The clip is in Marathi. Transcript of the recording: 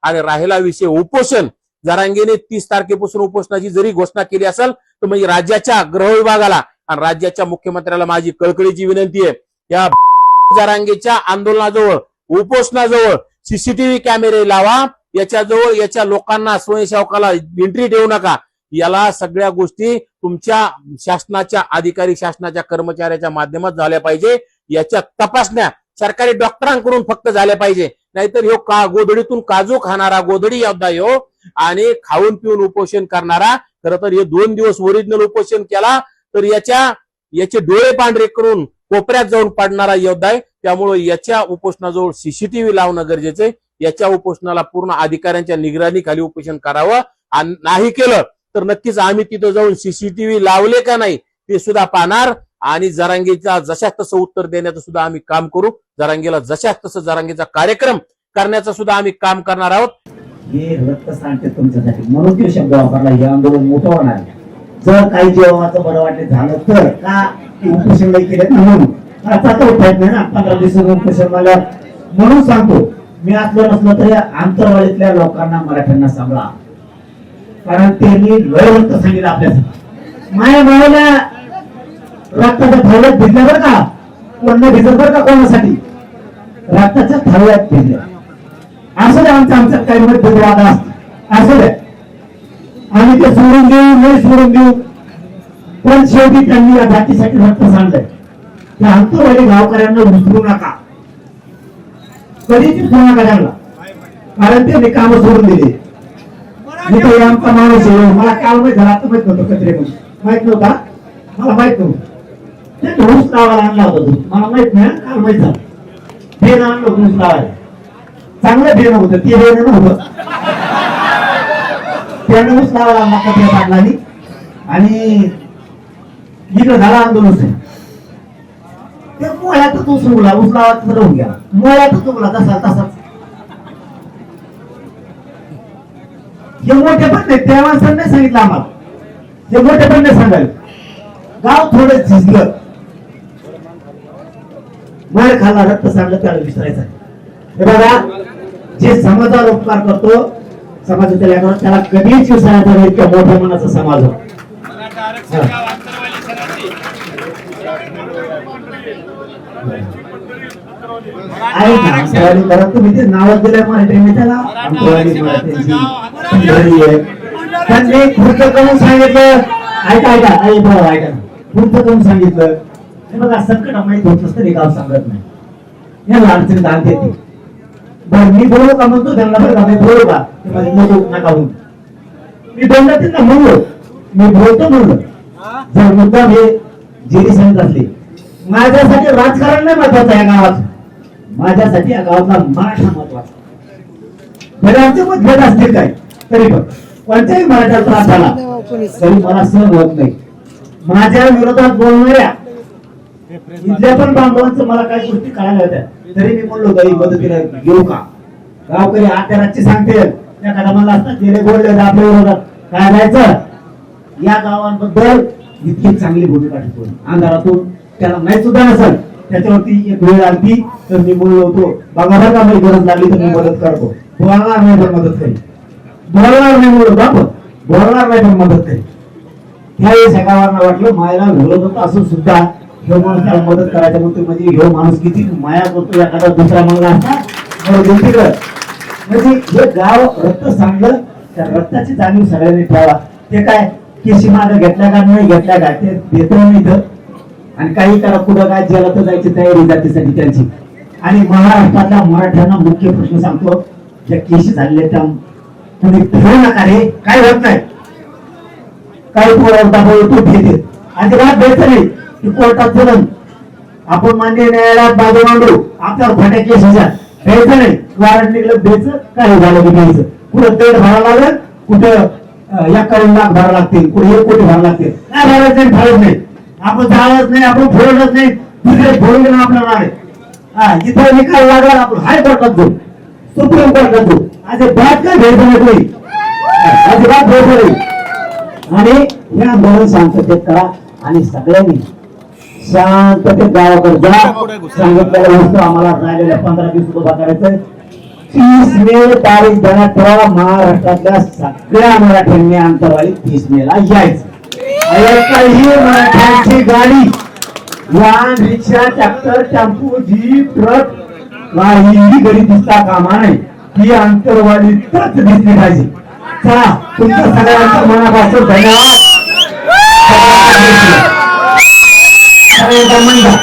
आणि राहिला विषय उपोषण, जरांगेने 30 तारखेपासून उपोषणाची जरी घोषणा केली असेल तर म्हणजे राज्याच्या गृह विभागाला आणि राज्याच्या मुख्यमंत्र्याला माझी कळकळीची विनंती आहे, या जरांगेच्या आंदोलनाजवळ उपोषणाजवळ सीसीटीव्ही कॅमेरे लावा, याच्याजवळ याच्या लोकांना स्वयंसेवकाला एंट्री देऊ नका. याला सगळ्या गोष्टी तुमच्या शासनाच्या अधिकारी शासनाच्या कर्मचाऱ्याच्या माध्यमात झाल्या पाहिजे. याच्या तपासण्या सरकारी डॉक्टरांकडून फक्त झाल्या पाहिजे. नाहीतर ह्यो गोधडीतून काजू खाणारा गोधडी योद्धा ह्यो आणि खाऊन पिऊन उपोषण करणारा, खरं तर हे 2 दिवस ओरिजिनल उपोषण केला तर याचे डोळे पांढरे करून कोपऱ्यात जाऊन पडणारा योद्धा आहे. त्यामुळे याच्या उपोषणाजवळ सीसीटीव्ही लावणं गरजेचं आहे. याच्या उपोषणाला पूर्ण अधिकाऱ्यांच्या निगराणीखाली उपोषण करावं. आणि नाही केलं तर नक्कीच आम्ही तिथं जाऊन सीसीटीव्ही लावले का नाही ते सुद्धा पाहणार आणि जरांगेचा जशाच तसं उत्तर देण्याचं सुद्धा आम्ही काम करू. जरांगेला जशाच तसं जरांगेचा कार्यक्रम करण्याचं सुद्धा आम्ही काम करणार आहोत. हे रक्त सांगते तुमच्यासाठी म्हणून ते शब्द वापरला. हे आंदोलन मोठं होणार. जर काही जेवणाचं बरं वाटलं झालं तर का उपोषण नाही केलं म्हणून आता तर उठायत नाही ना 15 दिवसांचं उपोषण मला. म्हणून सांगतो मी असलं नसलं तरी आंतरवाडीतल्या लोकांना मराठ्यांना सांभाळा, कारण त्यांनी लयवंत सांगितलं आपल्यासाठी. माया मायाला रक्ताच्या थाळ्यात भिजल्या बरं का, कोण भिजत बरं का कोणासाठी, रक्ताच्या थाळ्यात भिजल्या. असं द्या आमच्यात काही मतभेदवाद असतो असं द्या, आम्ही ते सोडून देऊ नाही सोडून देऊ, पण शेवटी त्यांनी या जातीसाठी रक्त सांडलंय. त्या आंतरवाडी गावकऱ्यांना विसरू नका, कधीच विसरू नका त्यांना, कारण त्यांनी कामं सोडून दिली. मी तर आमचा माणूस आहे, मला काल माहित झाला आता माहित नव्हतं कचरे माहित नव्हता मला माहित नव्हतं. ते ऊस लावायला आणला होता तू मला माहित नाही, काल माहित झालं. बेन आणलं होतं ऊस लावायला, चांगलं बेन होतं ते बेन नव्हतं. त्याने ऊस लावायला आणला कचरे काढला आणि इकडं झाला आंदोलन. ते मुळ्यातच ऊस उगला, ऊस लावायचं राहून गेला, मुळ्यातच उगला तसा तसाच. हे मोठे पण नाही त्या माणसाने नाही सांगितलं आम्हाला, हे मोठे पण नाही सांगायला. गाव थोडं झिजलं, मार खाल्ला रक्त सांडलं त्याला विसरायचं. हे बघा जे समाजावर उपकार करतो समाजाच्या लेकरावर त्याला कधीच विसरायचं नाही. इतक्या मोठ्या मनाचा समाज हो. तुम्ही ते नाव दिलंय मराठी त्याला त्यांनी पुढचं करून सांगितलं. ऐका ऐका ऐका ऐका पुढचं करून सांगितलं. हे बघा संकट माहित होत नसतं हे गाव सांगत नाही, या अडचणीत आणते ते. बरं मी बोलू का म्हणतो त्यांना, बरं का मी बोलू का नका म्हणून मी दोनदा त्यांना म्हणलो, मी बोलतो म्हणलं. जर मुद्दा हे जेरी सांगत असले, माझ्यासाठी राजकारण नाही महत्वाचं या गावात, माझ्यासाठी या गावातला मराठा महत्वाचा. बरे आमचे मतभेद असतील काय तरी पण कोणत्याही मराठ्याला त्रास झाला तरी मला सहन होत नाही. माझ्या विरोधात बोलणाऱ्या इथल्या पण बांधवांचं मला काही गोष्टी कळायला होत्या, तरी मी बोललो काही मदतीला घेऊ का. गावकरी आत्या रातची सांगते एखादा मला असतात गेले बोलले आपल्या विरोधात काय जायचं. या गावांबद्दल इतकी चांगली भूमिका ठेवून अंधारातून त्याला नाही सुद्धा नसेल त्याच्यावरती एक वेळ आली तर मी बोललो होतो बघा बघा का माझी गरज लागली तर मी मदत करतो, बोलणार नाही पण मदत करेल, बोलणार नाही बोलत आपण बोलणार नाही पण मदत करेल. त्यावेळेस एका गावांना वाटलं मायाला विरोध असून सुद्धा ह्यो माणूस त्याला मदत करायचं म्हणतो, म्हणजे ह्यो माणूस किती माया करतो एखादा दुसरा मुलगा असता. म्हणजे हे गाव रक्त सांगलं त्या रक्ताची जाणीव सगळ्यांनी ठेवा. ते काय केशी मागं घेतल्या का नाही घेतल्या का ते देतो नाही तर, आणि काही करा कुठं काय जेला तर जायची तयारी जातीसाठी त्यांची. आणि महाराष्ट्रातल्या मराठ्यांना मुख्य प्रश्न सांगतो, ज्या केशी झालेल्या त्या तुम्ही ठेवू नका रे, काय होत नाही. काही तो भेटेल अजिबात द्यायचं नाही की कोर्टात चलन आपण मान्य न्यायालयात बाजू मांडू आपल्यावर फाट्या केशीच्या द्यायचं नाही. वॉरंट निघलं द्यायचं, काय झालं की द्यायचं. कुठं 1.5 भरावं लागेल, कुठं 1 लाख भरावं लागतील, कुठे 1 कोटी भरावं लागतील. काय भरायचं नाही ठरत नाही, आपण जाळच नाही, आपण फोडत नाही, दुसरे फोडून गेलं आपल्याला आहे. हा इथं निकाल लागला आपण हायकोर्टात जाऊ, सुप्रीम कोर्टात जाऊ, अजिबात काय भेटत नाही, अजिबात भेटत नाही. आणि हे आंदोलन शांततेत करा आणि सगळ्यांनी शांततेत गावाकडे जा. सांगितलेल्या वस्तू आम्हाला राहिलेल्या 15 दिवस उभा करायचंय. 30 मे तारीख देण्यात ठेवा. महाराष्ट्रातल्या सगळ्या मराठ्यांनी आंतरवाली 30 मेला यायचं. एकही मराठ्यांची गाडी, वाहन, रिक्षा, ट्रॅक्टर, टेम्पो, जीप, ट्रक काहीही घरी दिसता कामा नाही. ही आंतरवालीतच दिसली पाहिजे. चला, तुमच्या सगळ्यांचं मनापासून धन्यवाद.